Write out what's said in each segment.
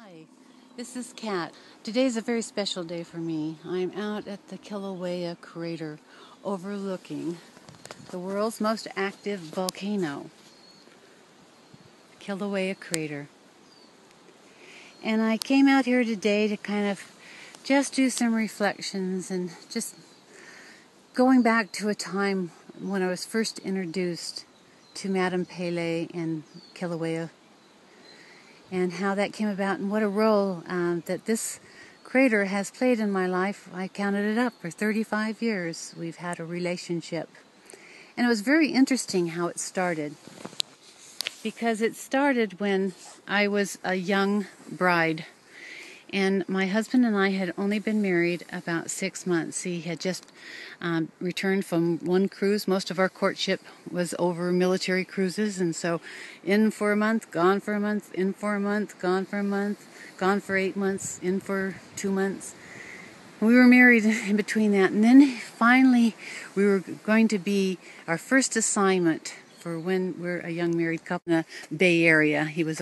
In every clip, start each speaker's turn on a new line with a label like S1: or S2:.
S1: Hi, this is Kat. Today's a very special day for me. I'm out at the Kilauea crater overlooking the world's most active volcano, Kilauea crater. And I came out here today to kind of just do some reflections and just going back to a time when I was first introduced to Madame Pele and Kilauea, and how that came about and what a role that this crater has played in my life. I counted it up. For 35 years we've had a relationship. And it was very interesting how it started, because it started when I was a young bride. And my husband and I had only been married about 6 months. He had just returned from one cruise. Most of our courtship was over military cruises. And so in for a month, gone for a month, in for a month, gone for a month, gone for 8 months, in for 2 months. We were married in between that. And then finally we were going to be our first assignment for when we're a young married couple in the Bay Area. He was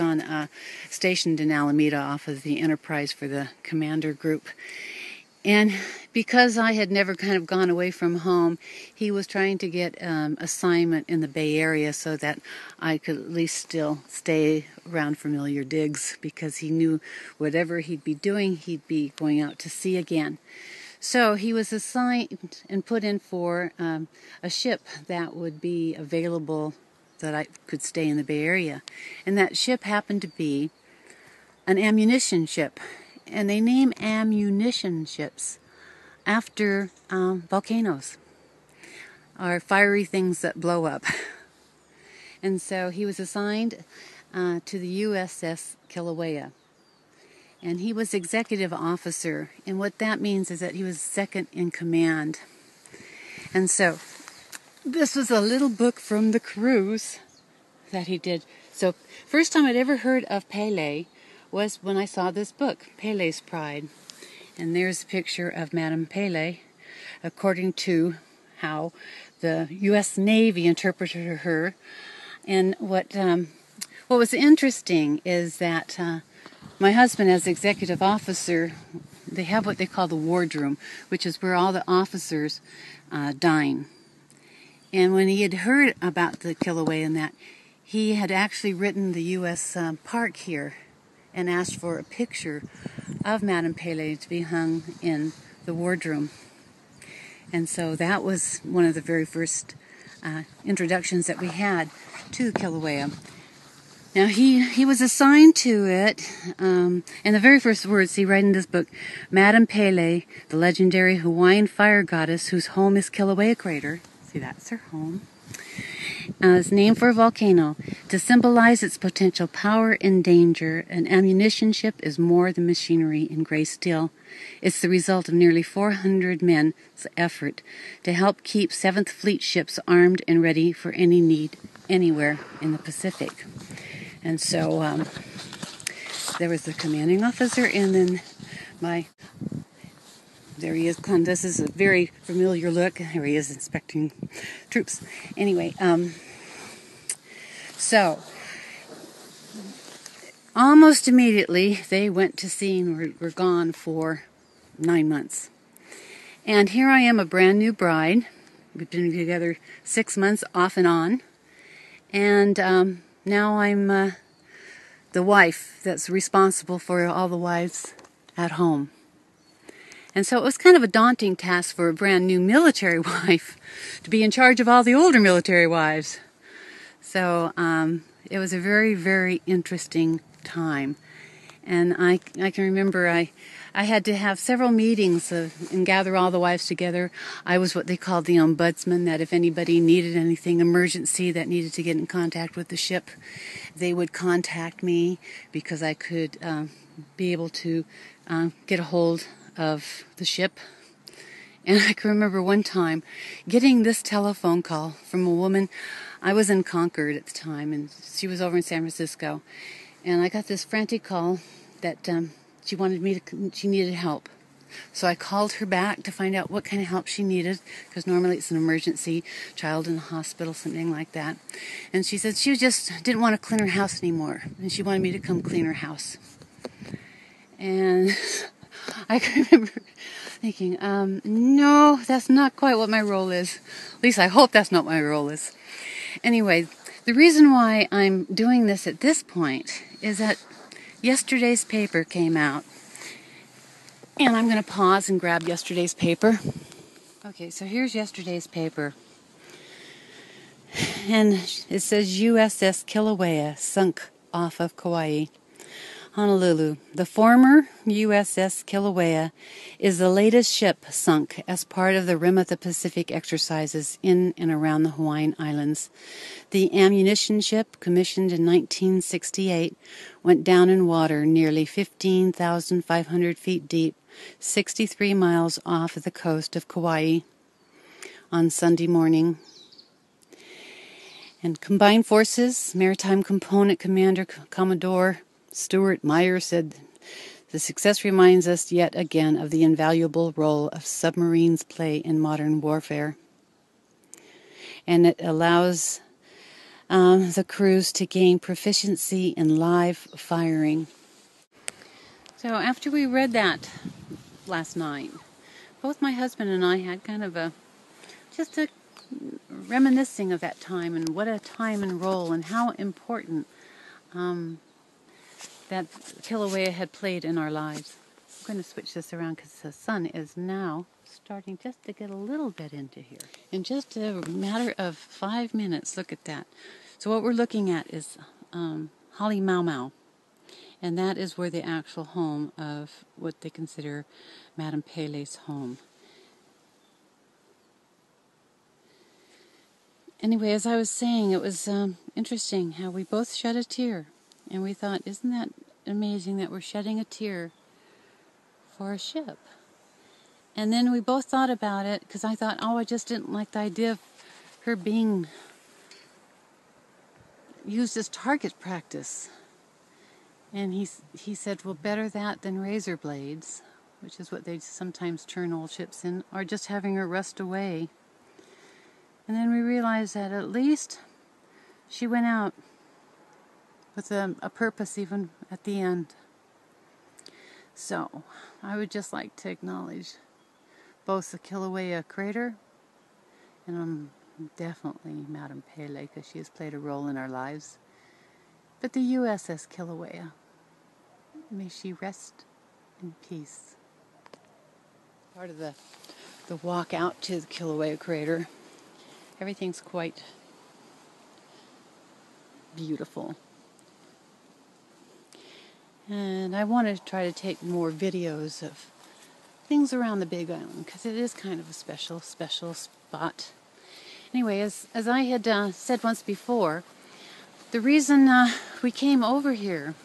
S1: stationed in Alameda off of the Enterprise for the commander group. And because I had never kind of gone away from home, he was trying to get assignment in the Bay Area so that I could at least still stay around familiar digs, because he knew whatever he'd be doing, he'd be going out to sea again. So he was assigned and put in for a ship that would be available, that I could stay in the Bay Area. And that ship happened to be an ammunition ship. And they name ammunition ships after volcanoes, or fiery things that blow up. And so he was assigned to the USS Kilauea. And he was executive officer, and what that means is that he was second in command. And so this was a little book from the cruise that he did. So first time I'd ever heard of Pele was when I saw this book, Pele's Pride. And there's a picture of Madame Pele, according to how the U.S. Navy interpreted her. And what was interesting is that my husband, as executive officer, they have what they call the wardroom, which is where all the officers dine. And when he had heard about the Kilauea and that, he had actually written the U.S. Park here and asked for a picture of Madame Pele to be hung in the wardroom. And so that was one of the very first introductions that we had to Kilauea. Now, he was assigned to it, and the very first words he wrote in this book, Madame Pele, the legendary Hawaiian fire goddess whose home is Kilauea crater. See, that's her home. Is named for a volcano. To symbolize its potential power and danger, an ammunition ship is more than machinery in gray steel. It's the result of nearly 400 men's effort to help keep 7th Fleet ships armed and ready for any need anywhere in the Pacific. And so there was the commanding officer, and then there he is. This is a very familiar look. Here he is inspecting troops. Anyway, so almost immediately they went to sea and were gone for 9 months. And here I am, a brand new bride. We've been together 6 months off and on. And now I'm the wife that's responsible for all the wives at home. And so it was kind of a daunting task for a brand new military wife to be in charge of all the older military wives. So it was a very, very interesting time. And I can remember I had to have several meetings and gather all the wives together. I was what they called the ombudsman, that if anybody needed anything emergency that needed to get in contact with the ship, they would contact me, because I could be able to get a hold of the ship. And I can remember one time getting this telephone call from a woman. I was in Concord at the time, and she was over in San Francisco. And I got this frantic call that she needed help. So I called her back to find out what kind of help she needed, because normally it's an emergency, child in the hospital, something like that. And she said she just didn't want to clean her house anymore, and she wanted me to come clean her house. And I remember thinking, no, that's not quite what my role is. At least I hope that's not what my role is. Anyway, the reason why I'm doing this at this point is that yesterday's paper came out. And I'm going to pause and grab yesterday's paper. Okay, so here's yesterday's paper. And it says USS Kilauea sunk off of Kauai, Honolulu. The former USS Kilauea is the latest ship sunk as part of the Rim of the Pacific exercises in and around the Hawaiian Islands. The ammunition ship, commissioned in 1968, went down in water nearly 15,500 feet deep, 63 miles off of the coast of Kauai on Sunday morning. And Combined Forces Maritime Component Commander Commodore Stuart Meyer said, "The success reminds us yet again of the invaluable role of submarines play in modern warfare. And it allows the crews to gain proficiency in live firing." So after we read that last night, both my husband and I had kind of a reminiscing of that time and what a time and role and how important that Kilauea had played in our lives. I'm going to switch this around because the sun is now starting just to get a little bit into here. In just a matter of 5 minutes, look at that. So what we're looking at is Hale Mau, and that is where the actual home of what they consider Madame Pele's home. Anyway, as I was saying, it was interesting how we both shed a tear. And we thought, isn't that amazing that we're shedding a tear for a ship? And then we both thought about it, because I thought, I just didn't like the idea of her being used as target practice. And he said, well, better that than razor blades, which is what they sometimes turn old ships in, or just having her rust away. And then we realized that at least she went out with a purpose even at the end. So I would just like to acknowledge both the Kilauea crater and definitely Madame Pele, because she has played a role in our lives. But the USS Kilauea, may she rest in peace. Part of the walk out to the Kilauea crater, everything's quite beautiful. And I want to try to take more videos of things around the Big Island, because it is kind of a special spot. Anyway, as I had said once before, the reason we came over here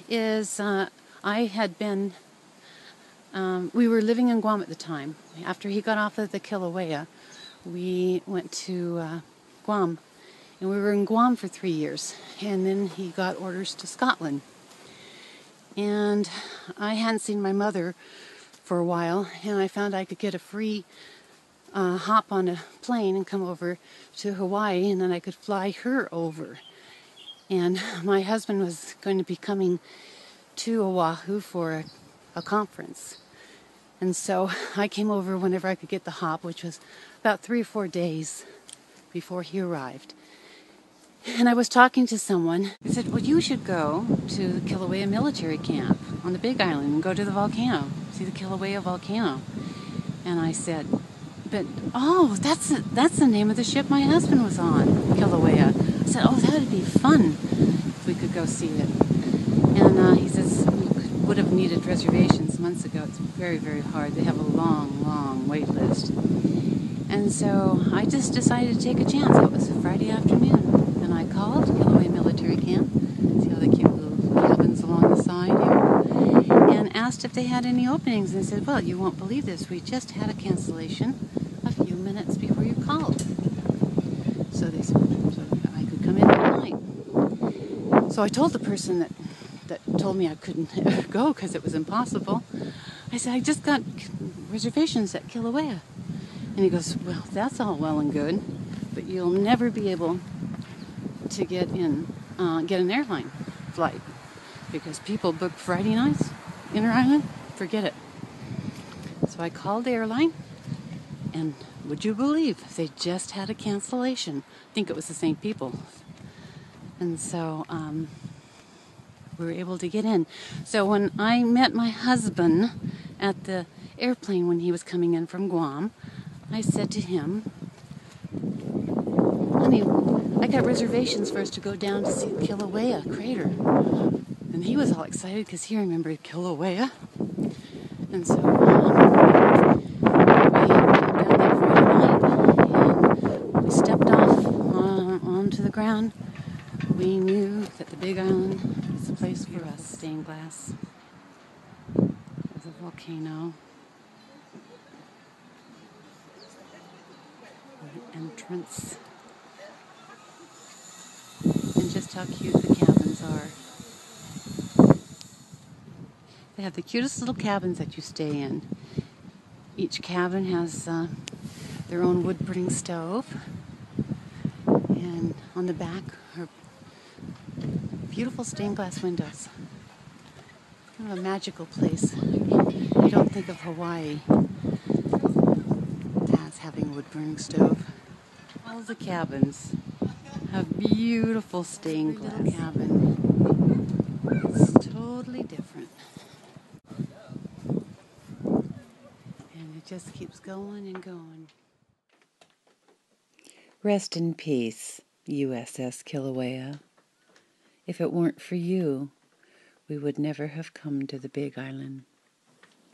S1: is I had been, we were living in Guam at the time. After he got off of the Kilauea, we went to Guam, and we were in Guam for 3 years, and then he got orders to Scotland. And I hadn't seen my mother for a while, and I found I could get a free hop on a plane and come over to Hawaii, and then I could fly her over. And my husband was going to be coming to Oahu for a conference. And so I came over whenever I could get the hop, which was about 3 or 4 days before he arrived. And I was talking to someone who said, well, you should go to the Kilauea military camp on the Big Island and go to the volcano, see the Kilauea volcano. And I said, but, oh, that's the name of the ship my husband was on, Kilauea. I said, oh, that would be fun if we could go see it. And he says, we would have needed reservations months ago. It's very, very hard. They have a long wait list. And so I just decided to take a chance. It was a Friday afternoon. And I called Kilauea Military Camp, see all the cute little cabins along the side here, and asked if they had any openings. And they said, well, you won't believe this. We just had a cancellation a few minutes before you called. So they said, so I could come in at night. So I told the person that told me I couldn't go because it was impossible. I said, I just got reservations at Kilauea. And he goes, well, that's all well and good, but you'll never be able to get an airline flight, because people book Friday nights Inner Island, forget it. So I called the airline, and would you believe they just had a cancellation? I think it was the same people. And so we were able to get in. So when I met my husband at the airplane when he was coming in from Guam, I said to him, honey, I got reservations for us to go down to see Kilauea crater. And he was all excited because he remembered Kilauea. And so we went down there Friday night, and we stepped off onto the ground. We knew that the Big Island was the place for us. Stained glass of the volcano. The entrance. And just how cute the cabins are. They have the cutest little cabins that you stay in. Each cabin has their own wood-burning stove. And on the back are beautiful stained glass windows. Kind of a magical place. You don't think of Hawaii as having a wood-burning stove. All the cabins have beautiful stained glass. Every little cabin is totally different. And it just keeps going and going. Rest in peace, USS Kilauea. If it weren't for you, we would never have come to the Big Island.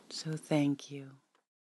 S1: So thank you.